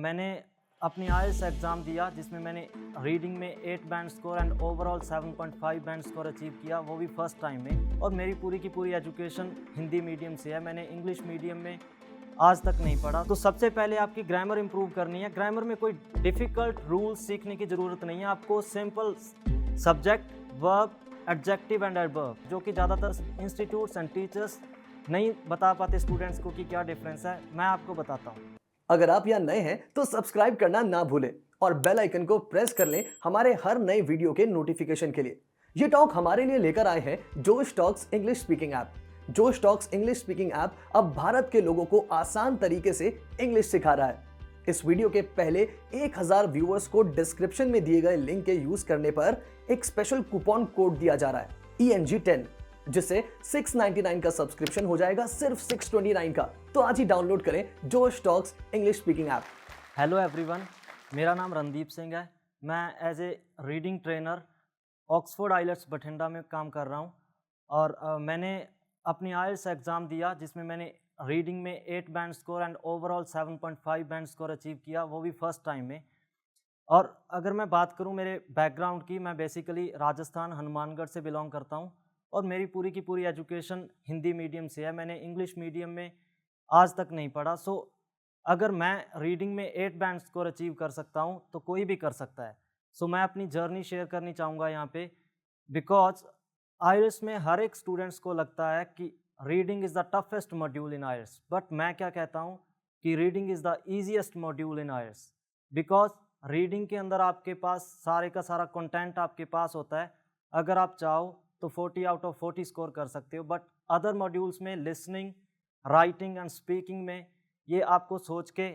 मैंने अपनी IELTS exam दिया जिसमें मैंने रीडिंग में 8 band score and overall 7.5 band score achieve किया, वो भी फर्स्ट टाइम में। और मेरी पूरी की पूरी एजुकेशन हिंदी मीडियम से है, मैंने इंग्लिश मीडियम में आज तक नहीं पढ़ा। तो सबसे पहले आपकी ग्रामर इंप्रूव करनी है। ग्रामर में कोई डिफ़िकल्ट रूल्स सीखने की ज़रूरत नहीं है, आपको simple subject, verb, adjective and adverb, जो कि ज़्यादातर इंस्टीट्यूट्स एंड टीचर्स नहीं बता पाते स्टूडेंट्स को कि क्या डिफरेंस है, मैं आपको बताता हूँ। अगर आप यहाँ नए हैं तो सब्सक्राइब करना ना भूलें और बेल आइकन को प्रेस कर लें हमारे हर नए वीडियो के नोटिफिकेशन के लिए। ये टॉक हमारे लिए लेकर आए हैं जोश टॉक्स इंग्लिश स्पीकिंग ऐप। जोश टॉक्स इंग्लिश स्पीकिंग ऐप अब भारत के लोगों को आसान तरीके से इंग्लिश सिखा रहा है। इस वीडियो के पहले 1000 व्यूअर्स को डिस्क्रिप्शन में दिए गए लिंक के यूज करने पर एक स्पेशल कूपन कोड दिया जा रहा है ENG10, जिससे 699 का सब्सक्रिप्शन हो जाएगा सिर्फ 629 का। तो आज ही डाउनलोड करें Josh Talks English speaking app. Hello everyone, मेरा नाम रणदीप सिंह है। मैं as a reading trainer Oxford IELTS Bathinda में काम कर रहा हूँ। और मैंने अपनी आइल्स एग्ज़ाम दिया जिसमें मैंने रीडिंग में 8 band score and overall 7.5 band score achieve किया, वो भी फर्स्ट टाइम में। और अगर मैं बात करूं मेरे बैकग्राउंड की, मैं बेसिकली राजस्थान हनुमानगढ़ से बिलोंग करता हूं और मेरी पूरी की पूरी एजुकेशन हिंदी मीडियम से है, मैंने इंग्लिश मीडियम में आज तक नहीं पढ़ा। सो अगर मैं रीडिंग में 8 बैंड स्कोर अचीव कर सकता हूं तो कोई भी कर सकता है। सो मैं अपनी जर्नी शेयर करनी चाहूँगा यहाँ पे, बिकॉज आईएलटीएस में हर एक स्टूडेंट्स को लगता है कि reading is the toughest module in IELTS, but मैं क्या कहता हूँ कि reading is the easiest module in IELTS. Because reading के अंदर आपके पास सारे का सारा कंटेंट आपके पास होता है। अगर आप चाहो तो 40 आउट ऑफ 40 स्कोर कर सकते हो, बट अदर मॉड्यूल्स में लिसनिंग, राइटिंग एंड स्पीकिंग में ये आपको सोच के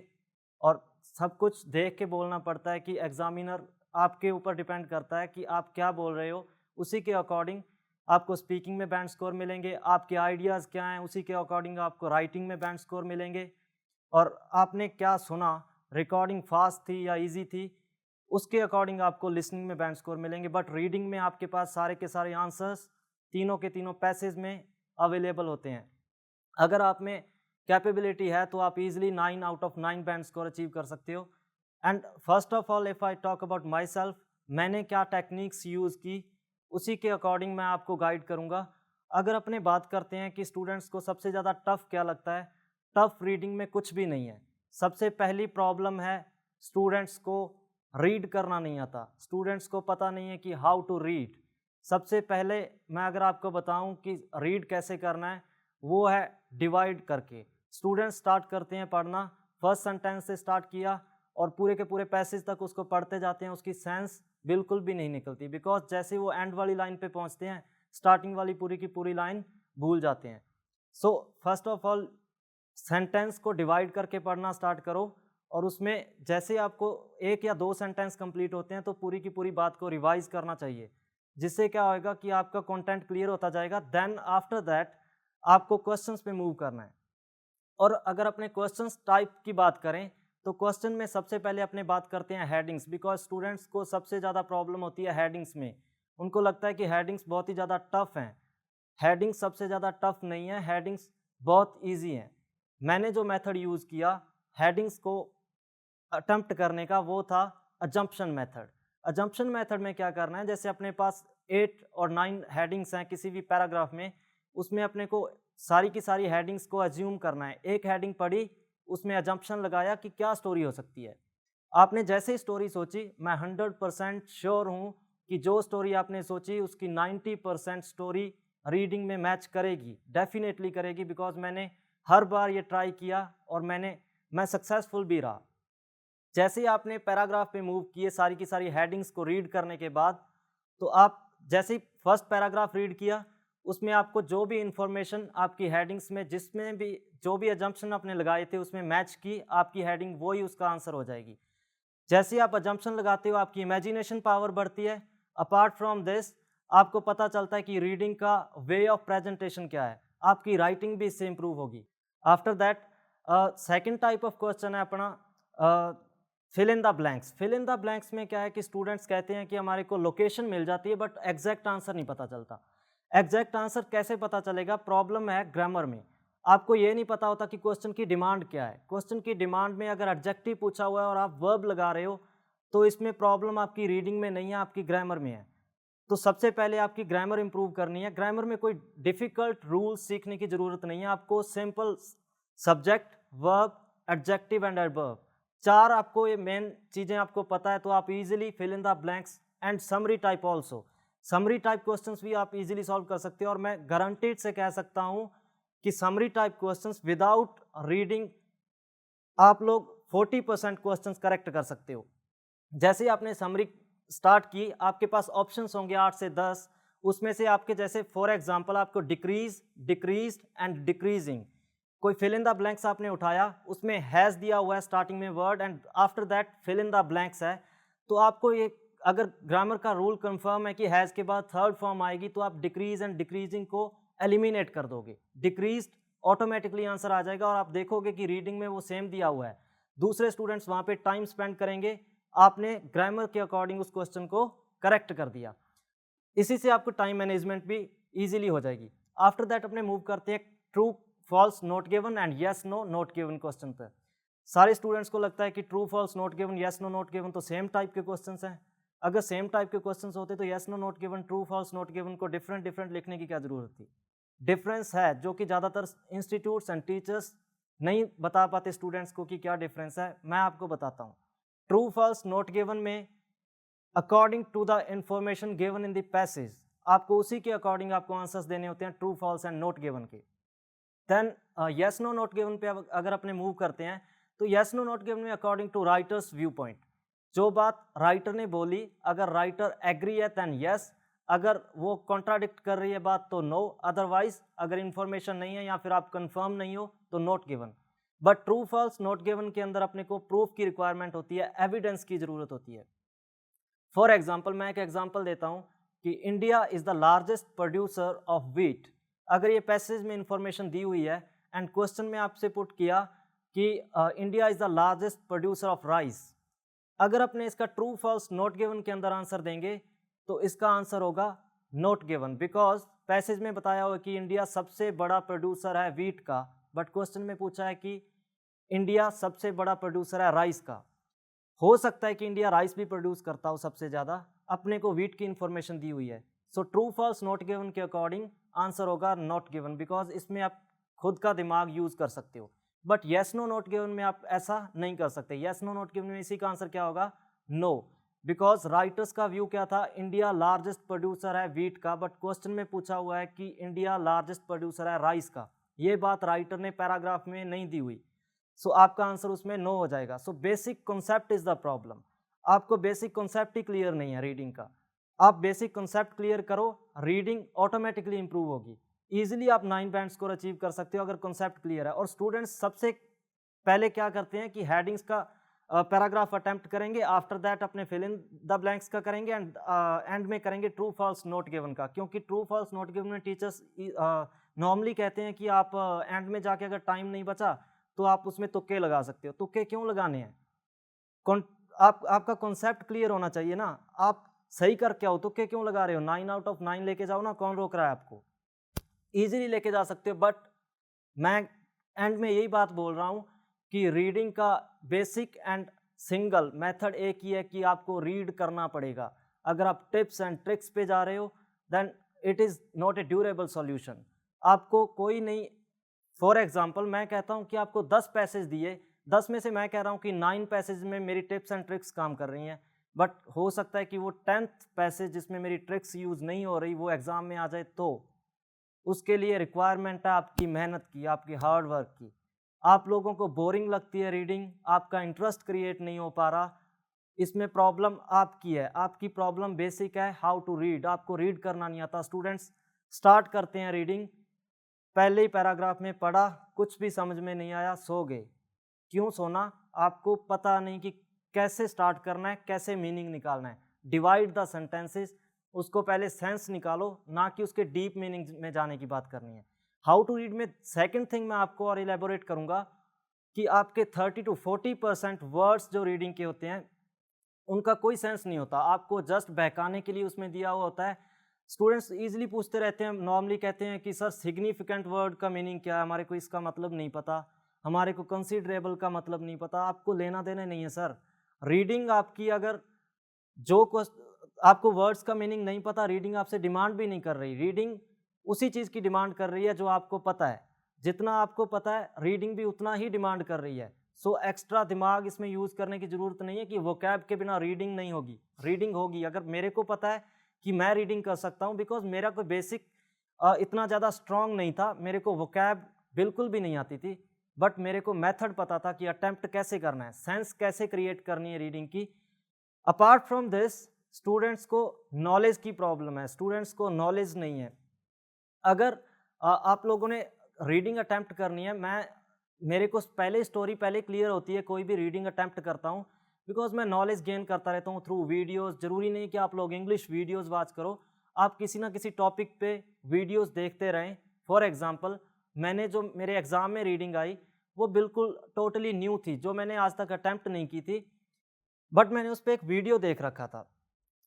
और सब कुछ देख के बोलना पड़ता है कि एग्जामिनर आपके ऊपर डिपेंड करता है कि आप क्या बोल रहे हो, उसी के अकॉर्डिंग आपको स्पीकिंग में बैंड स्कोर मिलेंगे। आपके आइडियाज़ क्या हैं, उसी के अकॉर्डिंग आपको राइटिंग में बैंड स्कोर मिलेंगे। और आपने क्या सुना, रिकॉर्डिंग फास्ट थी या इजी थी, उसके अकॉर्डिंग आपको लिसनिंग में बैंड स्कोर मिलेंगे। बट रीडिंग में आपके पास सारे के सारे आंसर्स तीनों के तीनों पैसेज में अवेलेबल होते हैं। अगर आप में कैपेबिलिटी है तो आप easily 9 out of 9 band score achieve कर सकते हो। And first of all if I talk about my self, मैंने क्या टेक्निक्स यूज़ की उसी के अकॉर्डिंग मैं आपको गाइड करूँगा। अगर अपने बात करते हैं कि स्टूडेंट्स को सबसे ज़्यादा टफ़ क्या लगता है, टफ़ रीडिंग में कुछ भी नहीं है। सबसे पहली प्रॉब्लम है स्टूडेंट्स को रीड करना नहीं आता, स्टूडेंट्स को पता नहीं है कि हाउ टू रीड। सबसे पहले मैं अगर आपको बताऊं कि रीड कैसे करना है, वो है डिवाइड करके। स्टूडेंट्स स्टार्ट करते हैं पढ़ना, फर्स्ट सेंटेंस से स्टार्ट किया और पूरे के पूरे पैसेज तक उसको पढ़ते जाते हैं, उसकी सेंस बिल्कुल भी नहीं निकलती, बिकॉज जैसे वो एंड वाली लाइन पे पहुंचते हैं स्टार्टिंग वाली पूरी की पूरी लाइन भूल जाते हैं। So first of all sentence को डिवाइड करके पढ़ना स्टार्ट करो और उसमें जैसे आपको 1 या 2 सेंटेंस कंप्लीट होते हैं तो पूरी की पूरी बात को रिवाइज करना चाहिए, जिससे क्या होगा कि आपका कंटेंट क्लियर होता जाएगा। देन आफ्टर दैट आपको क्वेश्चंस पे मूव करना है। और अगर अपने क्वेश्चंस टाइप की बात करें तो क्वेश्चन में सबसे पहले अपने बात करते हैं हेडिंग्स, बिकॉज स्टूडेंट्स को सबसे ज़्यादा प्रॉब्लम होती है हेडिंग्स में। उनको लगता है कि हेडिंग्स बहुत ही ज़्यादा टफ हैं। हेडिंग्स सबसे ज़्यादा टफ नहीं है, हेडिंग्स बहुत ईजी हैं। मैंने जो मेथड यूज़ किया हेडिंग्स को अटेम्प्ट करने का, वो था अजम्पशन मेथड। अजम्पशन मेथड में क्या करना है, जैसे अपने पास 8 और 9 हेडिंग्स हैं किसी भी पैराग्राफ में, उसमें अपने को सारी की सारी हेडिंग्स को अज्यूम करना है। एक हेडिंग पढ़ी, उसमें अजम्पशन लगाया कि क्या स्टोरी हो सकती है। आपने जैसे ही स्टोरी सोची, मैं 100% श्योर हूँ कि जो स्टोरी आपने सोची उसकी 90% स्टोरी रीडिंग में मैच करेगी, डेफिनेटली करेगी, बिकॉज मैंने हर बार ये ट्राई किया और मैं सक्सेसफुल भी रहा। जैसे ही आपने पैराग्राफ पे मूव किए सारी की सारी हेडिंग्स को रीड करने के बाद, तो आप जैसे ही फर्स्ट पैराग्राफ रीड किया, उसमें आपको जो भी इंफॉर्मेशन आपकी हेडिंग्स में, जिसमें भी जो भी अजम्पशन आपने लगाए थे उसमें मैच की, आपकी हेडिंग वही उसका आंसर हो जाएगी। जैसे ही आप अजम्पशन लगाते हो आपकी इमेजिनेशन पावर बढ़ती है। अपार्ट फ्रॉम दिस आपको पता चलता है कि रीडिंग का वे ऑफ प्रेजेंटेशन क्या है, आपकी राइटिंग भी इससे इंप्रूव होगी। After that second type of question है अपना fill in the blanks. Fill in the blanks में क्या है कि स्टूडेंट्स कहते हैं कि हमारे को लोकेशन मिल जाती है बट एग्जैक्ट आंसर नहीं पता चलता। एग्जैक्ट आंसर कैसे पता चलेगा, प्रॉब्लम है ग्रामर में। आपको ये नहीं पता होता कि क्वेश्चन की डिमांड क्या है। क्वेश्चन की डिमांड में अगर एडजेक्टिव पूछा हुआ है और आप वर्ब लगा रहे हो तो इसमें प्रॉब्लम आपकी रीडिंग में नहीं है, आपकी ग्रामर में है। तो सबसे पहले आपकी ग्रामर इंप्रूव करनी है। ग्रामर में कोई डिफ़िकल्ट रूल्स सीखने की ज़रूरत नहीं है, आपको simple subject, verb, adjective and adverb, 4 आपको ये मेन चीज़ें आपको पता है तो आप easily fill in the blanks and summary type also. Summary type questions भी आप इजीली सॉल्व कर सकते हो और मैं गारंटीड से कह सकता हूँ कि summary type questions without reading आप लोग 40% क्वेश्चंस करेक्ट कर सकते हो। जैसे ही आपने समरी स्टार्ट की, आपके पास ऑप्शंस होंगे 8 से 10, उसमें से आपके जैसे फॉर एग्जांपल आपको डिक्रीज, डिक्रीज्ड एंड डिक्रीजिंग, कोई फिल इन द ब्लैंक्स आपने उठाया, उसमें हैज़ दिया हुआ है स्टार्टिंग में word and after that fill in the blanks है, तो आपको ये अगर ग्रामर का रूल कंफर्म है कि हैज़ के बाद थर्ड फॉर्म आएगी तो आप डिक्रीज एंड डिक्रीजिंग को एलिमिनेट कर दोगे, डिक्रीज्ड ऑटोमेटिकली आंसर आ जाएगा और आप देखोगे कि रीडिंग में वो सेम दिया हुआ है। दूसरे स्टूडेंट्स वहाँ पे टाइम स्पेंड करेंगे, आपने ग्रामर के अकॉर्डिंग उस क्वेश्चन को करेक्ट कर दिया। इसी से आपको टाइम मैनेजमेंट भी इजीली हो जाएगी। आफ्टर दैट अपने मूव करते हैं true false not given and yes no not given question पर। सारे स्टूडेंट्स को लगता है कि true false not given, yes no not given तो सेम टाइप के क्वेश्चंस हैं। अगर सेम टाइप के क्वेश्चंस होते तो yes no not given, true false not given को डिफरेंट डिफरेंट लिखने की क्या जरूरत थी। डिफरेंस है जो कि ज़्यादातर इंस्टीट्यूट्स एंड टीचर्स नहीं बता पाते स्टूडेंट्स को कि क्या डिफरेंस है। मैं आपको बताता हूँ। ट्रू फॉल्स नॉट गिवन में according to the information given in the passage, आपको उसी के अकॉर्डिंग आपको आंसर्स देने होते हैं true false and not given के। Then yes no not given पे अगर अपने मूव करते हैं तो यस नो नॉट गिवन में according to writer's viewpoint, जो बात राइटर ने बोली अगर राइटर एग्री है दैन यस, अगर वो कॉन्ट्राडिक्ट कर रही है बात तो नो, अदरवाइज अगर इंफॉर्मेशन नहीं है या फिर आप कंफर्म नहीं हो तो not given. But true false not given के अंदर अपने को प्रूफ की रिक्वायरमेंट होती है, एविडेंस की जरूरत होती है। फॉर एग्जाम्पल मैं एक एग्जाम्पल देता हूँ कि India is the largest producer of wheat, अगर ये पैसेज में इंफॉर्मेशन दी हुई है एंड क्वेश्चन में आपसे पुट किया कि India is the largest producer of rice, अगर अपने इसका ट्रू फॉल्स नॉट गिवन के अंदर आंसर देंगे तो इसका आंसर होगा नॉट गिवन, बिकॉज पैसेज में बताया हुआ कि इंडिया सबसे बड़ा प्रोड्यूसर है व्हीट का, बट क्वेश्चन में पूछा है कि इंडिया सबसे बड़ा प्रोड्यूसर है राइस का। हो सकता है कि इंडिया राइस भी प्रोड्यूस करता हो सबसे ज़्यादा, अपने को व्हीट की इंफॉर्मेशन दी हुई है। So true false not given के अकॉर्डिंग आंसर होगा नॉट गिवन, बिकॉज इसमें आप खुद का दिमाग यूज़ कर सकते हो। But yes no not given में आप ऐसा नहीं कर सकते। येस नो नॉट गिवन में इसी का आंसर क्या होगा, नो, बिकॉज राइटर्स का व्यू क्या था, इंडिया लार्जेस्ट प्रोड्यूसर है व्हीट का, बट क्वेश्चन में पूछा हुआ है कि इंडिया लार्जेस्ट प्रोड्यूसर है राइस का। ये बात राइटर ने पैराग्राफ में नहीं दी हुई, सो आपका आंसर उसमें नो हो जाएगा। So basic concept is the problem, आपको बेसिक कॉन्सेप्ट ही क्लियर नहीं है रीडिंग का। आप बेसिक कॉन्सेप्ट क्लियर करो, रीडिंग ऑटोमेटिकली इंप्रूव होगी, इजीली आप 9 बैंड स्कोर अचीव कर सकते हो अगर कॉन्सेप्ट क्लियर है। और स्टूडेंट्स सबसे पहले क्या करते हैं कि हेडिंग्स का पैराग्राफ अटेम्प्ट करेंगे, आफ्टर दैट अपने फिल इन द ब्लैंक्स का करेंगे एंड एंड में करेंगे ट्रू फॉल्स नॉट गिवन का, क्योंकि ट्रू फॉल्स नॉट गिवन में टीचर्स नॉर्मली कहते हैं कि आप एंड में जाके अगर टाइम नहीं बचा तो आप उसमें तुक्के लगा सकते हो। तुक्के क्यों लगाने हैं, आपका कॉन्सेप्ट क्लियर होना चाहिए ना, आप सही कर क्या हो, तुक्के क्यों लगा रहे हो। 9 आउट ऑफ 9 लेके जाओ ना, कौन रोक रहा है आपको, इजीली लेके जा सकते हो। बट मैं एंड में यही बात बोल रहा हूँ कि रीडिंग का बेसिक एंड सिंगल मेथड एक ही है कि आपको रीड करना पड़ेगा। अगर आप टिप्स एंड ट्रिक्स पे जा रहे हो then it is not a durable solution, आपको कोई नहीं। फॉर एग्जांपल मैं कहता हूँ कि आपको 10 पैसेज दिए, 10 में से मैं कह रहा हूँ कि 9 पैसेज में मेरी टिप्स एंड ट्रिक्स काम कर रही हैं, बट हो सकता है कि वो 10th पैसेज जिसमें मेरी ट्रिक्स यूज़ नहीं हो रही वो एग्ज़ाम में आ जाए, तो उसके लिए रिक्वायरमेंट है आपकी मेहनत की, आपकी हार्ड वर्क की। आप लोगों को बोरिंग लगती है रीडिंग, आपका इंटरेस्ट क्रिएट नहीं हो पा रहा, इसमें प्रॉब्लम आपकी है। आपकी प्रॉब्लम बेसिक है हाउ टू रीड, आपको रीड करना नहीं आता। स्टूडेंट्स स्टार्ट करते हैं रीडिंग, पहले ही पैराग्राफ में पढ़ा, कुछ भी समझ में नहीं आया, सो गए। क्यों सोना, आपको पता नहीं कि कैसे स्टार्ट करना है, कैसे मीनिंग निकालना है। डिवाइड द सेंटेंसेस, उसको पहले सेंस निकालो, ना कि उसके डीप मीनिंग में जाने की बात करनी है। हाउ टू रीड में सेकंड थिंग मैं आपको और इलेबोरेट करूंगा कि आपके 30 to 40% वर्ड्स जो रीडिंग के होते हैं उनका कोई सेंस नहीं होता, आपको जस्ट बहकाने के लिए उसमें दिया हुआ होता है। स्टूडेंट्स इजीली पूछते रहते हैं, नॉर्मली कहते हैं कि सर सिग्निफिकेंट वर्ड का मीनिंग क्या है, हमारे को इसका मतलब नहीं पता, हमारे को कंसीडरेबल का मतलब नहीं पता। आपको लेना देना नहीं है सर। रीडिंग आपकी, अगर आपको वर्ड्स का मीनिंग नहीं पता, रीडिंग आपसे डिमांड भी नहीं कर रही। रीडिंग उसी चीज़ की डिमांड कर रही है जो आपको पता है। जितना आपको पता है रीडिंग भी उतना ही डिमांड कर रही है। सो एक्स्ट्रा दिमाग इसमें यूज़ करने की ज़रूरत नहीं है कि वोकैब के बिना रीडिंग नहीं होगी। रीडिंग होगी। अगर मेरे को पता है कि मैं रीडिंग कर सकता हूँ, बिकॉज मेरा कोई बेसिक इतना ज़्यादा स्ट्रॉन्ग नहीं था, मेरे को वोकैब बिल्कुल भी नहीं आती थी, बट मेरे को मेथड पता था कि अटेम्प्ट कैसे करना है, सेंस कैसे क्रिएट करनी है रीडिंग की। अपार्ट फ्रॉम दिस, स्टूडेंट्स को नॉलेज की प्रॉब्लम है, स्टूडेंट्स को नॉलेज नहीं है। अगर आप लोगों ने रीडिंग अटेम्प्ट करनी है, मेरे को स्टोरी पहले क्लियर होती है कोई भी रीडिंग अटेम्प्ट करता हूँ, बिकॉज मैं नॉलेज गेन करता रहता हूँ थ्रू वीडियोस। ज़रूरी नहीं कि आप लोग इंग्लिश वीडियोस वॉच करो, आप किसी ना किसी टॉपिक पे वीडियोस देखते रहें। फॉर एग्जांपल, मैंने जो मेरे एग्ज़ाम में रीडिंग आई वो बिल्कुल टोटली न्यू थी, जो मैंने आज तक अटेम्प्ट नहीं की थी, बट मैंने उस पर एक वीडियो देख रखा था।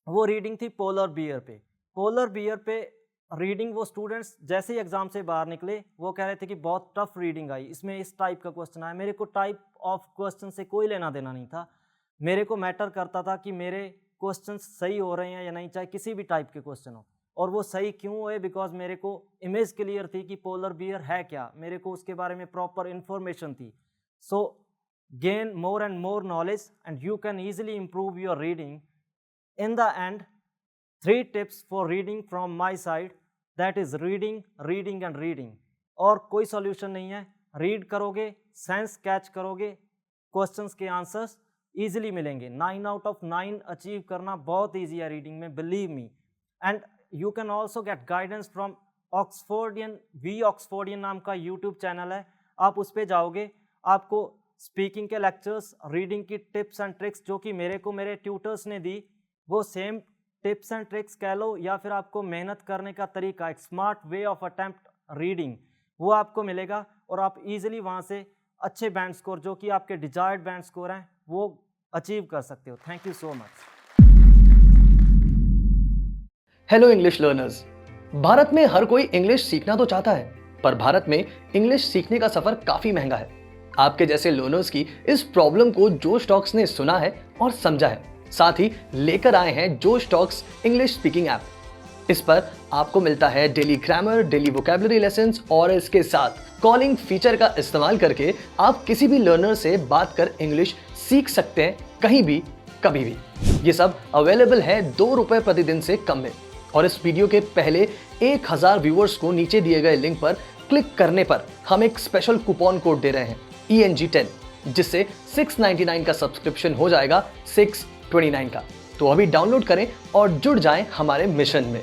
वो रीडिंग थी पोलर बियर पे। पोलर बियर पे रीडिंग, वो स्टूडेंट्स जैसे ही एग्ज़ाम से बाहर निकले वो कह रहे थे कि बहुत टफ रीडिंग आई, इसमें इस टाइप का क्वेश्चन आया। मेरे को टाइप ऑफ क्वेश्चन से कोई लेना देना नहीं था। मेरे को मैटर करता था कि मेरे क्वेश्चन सही हो रहे हैं या नहीं, चाहे किसी भी टाइप के क्वेश्चन हो। और वो सही क्यों हुए? बिकॉज मेरे को इमेज क्लियर थी कि पोलर बियर है क्या, मेरे को उसके बारे में प्रॉपर इन्फॉर्मेशन थी। So gain more and more knowledge and you can easily improve your reading. In the end, 3 tips for reading from my side, that is reading, reading and reading। और कोई सॉल्यूशन नहीं है। Read करोगे, sense catch करोगे, questions के answers easily मिलेंगे। 9 out of 9 achieve करना बहुत ईजी है रीडिंग में, believe me. And you can also get guidance from Oxfordian नाम का यूट्यूब चैनल है। आप उस पर जाओगे, आपको स्पीकिंग के लेक्चर्स, रीडिंग की टिप्स एंड ट्रिक्स जो कि मेरे को मेरे ट्यूटर्स ने दी, वो सेम टिप्स एंड ट्रिक्स कह लो या फिर आपको मेहनत करने का तरीका, एक smart way of attempt reading, वो आपको मिलेगा और आप इजीली वहाँ से अच्छे बैंड स्कोर, जो कि आपके डिजायर्ड बैंड स्कोर हैं, वो अचीव कर सकते हो। Thank you so much. Hello English learners. Bharat में हर कोई इंग्लिश सीखना तो चाहता है, पर भारत में इंग्लिश सीखने का सफर काफी महंगा है। आपके जैसे लर्नर्स की इस प्रॉब्लम को जोश टॉक्स ने सुना है और समझा है। साथ ही लेकर आए हैं जोश टॉक्स इंग्लिश स्पीकिंग ऐप। इस पर आपको मिलता है daily grammar, daily vocabulary lessons और इसके साथ कॉलिंग फीचर का इस्तेमाल करके आप किसी भी लर्नर से बात कर इंग्लिश सीख सकते हैं, कहीं भी, कभी भी। ये सब अवेलेबल है ₹2 प्रतिदिन से कम में। और इस वीडियो के पहले 1000 व्यूअर्स को नीचे दिए गए लिंक पर क्लिक करने पर हम एक स्पेशल कूपन कोड दे रहे हैं, ENG10, जिससे 699 का सब्सक्रिप्शन हो जाएगा 629 का। तो अभी डाउनलोड करें और जुड़ जाएं हमारे मिशन में।